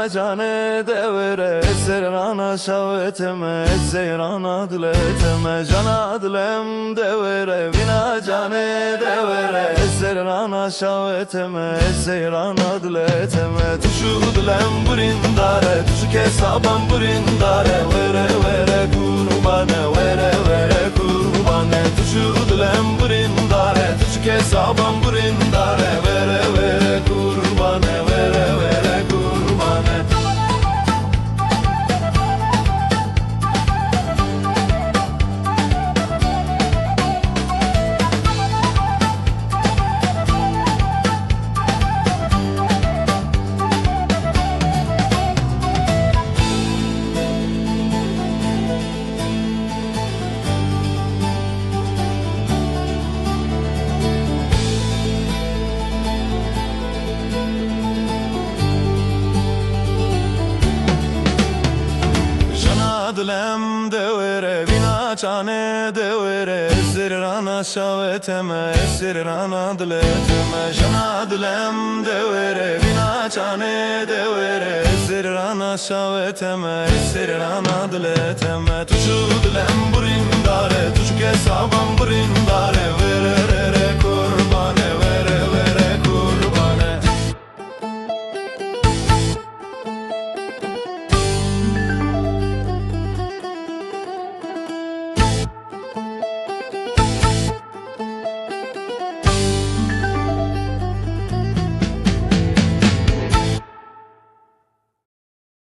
vina cane devere serana şaveteme seyrana dileteme cana dilem devere vina cane devere serana şaveteme seyrana dileteme tuşu dilem burindare tuşu kesabam burindare vere vere kurbane vere vere kurbane tuşu dilem burindare tuşu kesabam burindare vere vere kurbane vere vere kurbane. Dilem devere vina cane devere serana şaveteme serana dileteme jana dilem devere vina cane devere serana şaveteme serana dileteme tuşu dilem burindare tuşu kesabam burindare